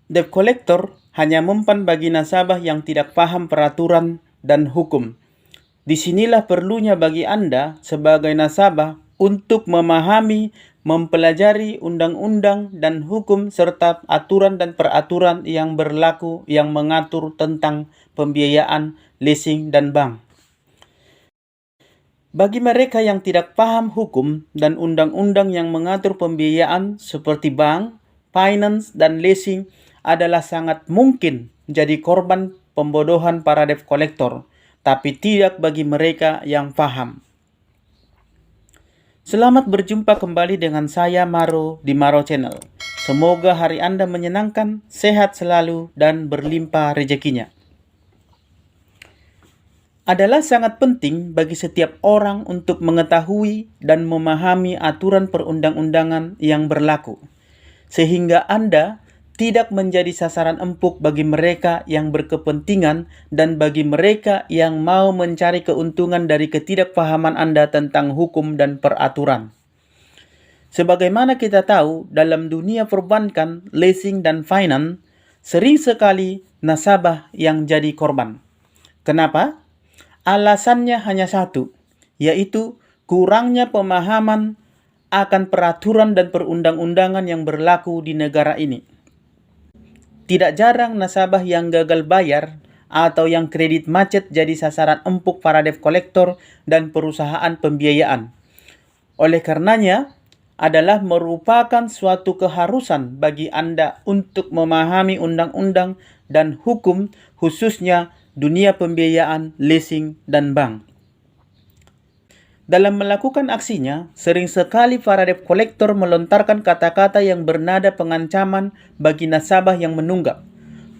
Debt collector hanya mempan bagi nasabah yang tidak paham peraturan dan hukum. Disinilah perlunya bagi Anda sebagai nasabah untuk memahami, mempelajari undang-undang dan hukum serta aturan dan peraturan yang berlaku yang mengatur tentang pembiayaan, leasing, dan bank. Bagi mereka yang tidak paham hukum dan undang-undang yang mengatur pembiayaan seperti bank, finance, dan leasing adalah sangat mungkin jadi korban pembodohan para debt collector, tapi tidak bagi mereka yang paham. Selamat berjumpa kembali dengan saya Maro di Maro Channel. Semoga hari Anda menyenangkan, sehat selalu, dan berlimpah rezekinya. Adalah sangat penting bagi setiap orang untuk mengetahui dan memahami aturan perundang-undangan yang berlaku, sehingga Anda tidak menjadi sasaran empuk bagi mereka yang berkepentingan dan bagi mereka yang mau mencari keuntungan dari ketidakpahaman Anda tentang hukum dan peraturan. Sebagaimana kita tahu, dalam dunia perbankan, leasing, dan finance, sering sekali nasabah yang jadi korban. Kenapa? Alasannya hanya satu, yaitu kurangnya pemahaman akan peraturan dan perundang-undangan yang berlaku di negara ini. Tidak jarang nasabah yang gagal bayar atau yang kredit macet jadi sasaran empuk para debt collector dan perusahaan pembiayaan. Oleh karenanya, adalah merupakan suatu keharusan bagi Anda untuk memahami undang-undang dan hukum, khususnya dunia pembiayaan, leasing, dan bank. Dalam melakukan aksinya, sering sekali para debt collector melontarkan kata-kata yang bernada pengancaman bagi nasabah yang menunggak.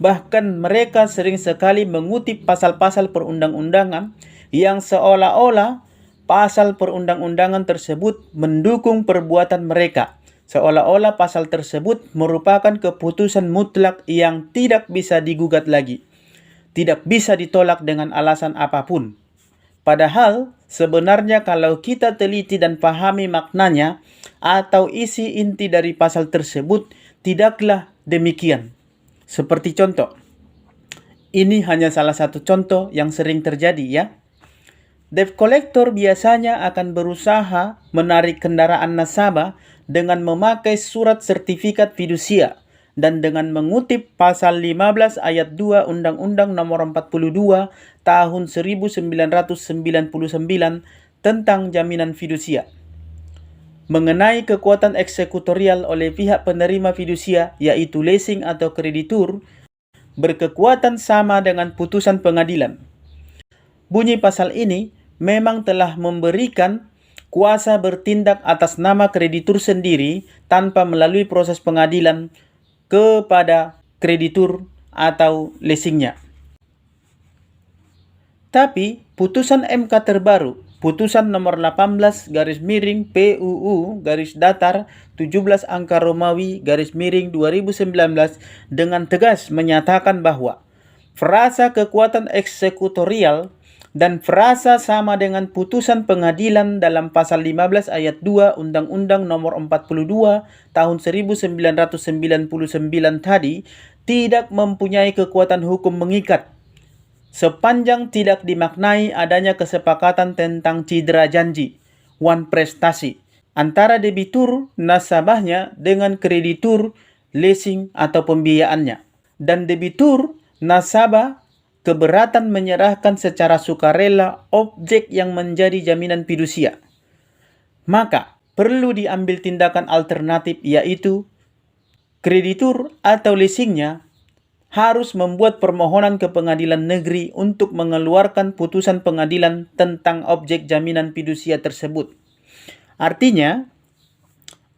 Bahkan mereka sering sekali mengutip pasal-pasal perundang-undangan yang seolah-olah pasal perundang-undangan tersebut mendukung perbuatan mereka. Seolah-olah pasal tersebut merupakan keputusan mutlak yang tidak bisa digugat lagi. Tidak bisa ditolak dengan alasan apapun. Padahal sebenarnya kalau kita teliti dan pahami maknanya atau isi inti dari pasal tersebut, tidaklah demikian. Seperti contoh, ini hanya salah satu contoh yang sering terjadi ya. Debt collector biasanya akan berusaha menarik kendaraan nasabah dengan memakai surat sertifikat fidusia dan dengan mengutip pasal 15 ayat 2 Undang-Undang Nomor 42 Tahun 1999 tentang jaminan fidusia. Mengenai kekuatan eksekutorial oleh pihak penerima fidusia, yaitu leasing atau kreditur, berkekuatan sama dengan putusan pengadilan. Bunyi pasal ini memang telah memberikan kuasa bertindak atas nama kreditur sendiri tanpa melalui proses pengadilan kepada kreditur atau leasingnya. Tapi putusan MK terbaru, putusan nomor 18 garis miring PUU garis datar 17 angka Romawi garis miring 2019 dengan tegas menyatakan bahwa frasa kekuatan eksekutorial dan frasa sama dengan putusan pengadilan dalam pasal 15 ayat 2 Undang-Undang Nomor 42 Tahun 1999 tadi tidak mempunyai kekuatan hukum mengikat sepanjang tidak dimaknai adanya kesepakatan tentang cedera janji, wan prestasi, antara debitur nasabahnya dengan kreditur leasing atau pembiayaannya, dan debitur nasabah keberatan menyerahkan secara sukarela objek yang menjadi jaminan fidusia. Maka perlu diambil tindakan alternatif, yaitu kreditur atau leasingnya harus membuat permohonan ke pengadilan negeri untuk mengeluarkan putusan pengadilan tentang objek jaminan fidusia tersebut. Artinya,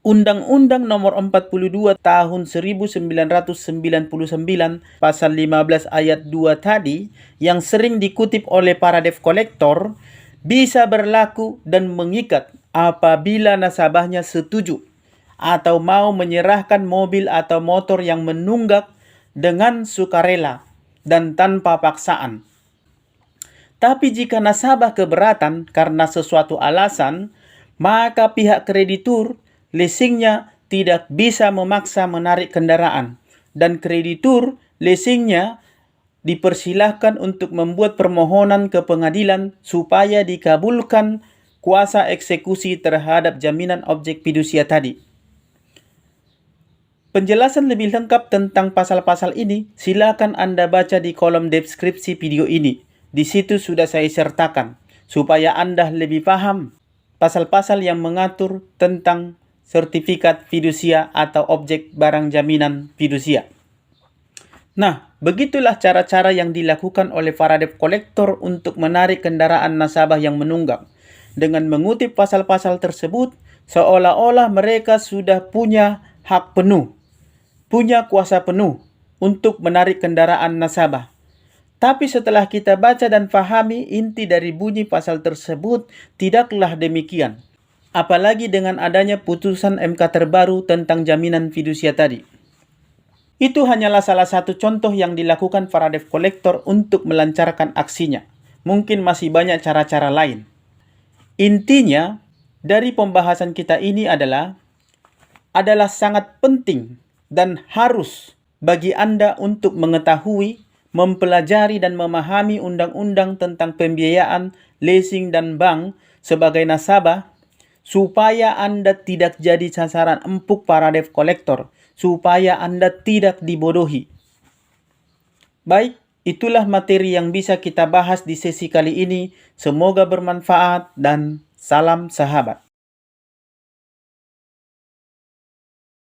Undang-Undang Nomor 42 Tahun 1999 Pasal 15 ayat 2 tadi yang sering dikutip oleh para debt collector bisa berlaku dan mengikat apabila nasabahnya setuju atau mau menyerahkan mobil atau motor yang menunggak dengan sukarela dan tanpa paksaan. Tapi jika nasabah keberatan karena sesuatu alasan, maka pihak kreditur leasingnya tidak bisa memaksa menarik kendaraan dan kreditur leasingnya dipersilahkan untuk membuat permohonan ke pengadilan supaya dikabulkan kuasa eksekusi terhadap jaminan objek fidusia tadi. Penjelasan lebih lengkap tentang pasal-pasal ini silakan Anda baca di kolom deskripsi video ini. Di situ sudah saya sertakan supaya Anda lebih paham pasal-pasal yang mengatur tentang sertifikat fidusia atau objek barang jaminan fidusia. Nah, begitulah cara-cara yang dilakukan oleh para debt collector untuk menarik kendaraan nasabah yang menunggak. Dengan mengutip pasal-pasal tersebut, seolah-olah mereka sudah punya hak penuh, punya kuasa penuh untuk menarik kendaraan nasabah. Tapi setelah kita baca dan pahami inti dari bunyi pasal tersebut, tidaklah demikian. Apalagi dengan adanya putusan MK terbaru tentang jaminan fidusia tadi. Itu hanyalah salah satu contoh yang dilakukan para debt collector untuk melancarkan aksinya. Mungkin masih banyak cara-cara lain. Intinya, dari pembahasan kita ini adalah sangat penting dan harus bagi Anda untuk mengetahui, mempelajari dan memahami undang-undang tentang pembiayaan, leasing dan bank sebagai nasabah supaya Anda tidak jadi sasaran empuk para debt collector, supaya Anda tidak dibodohi. Baik, itulah materi yang bisa kita bahas di sesi kali ini. Semoga bermanfaat dan salam sahabat.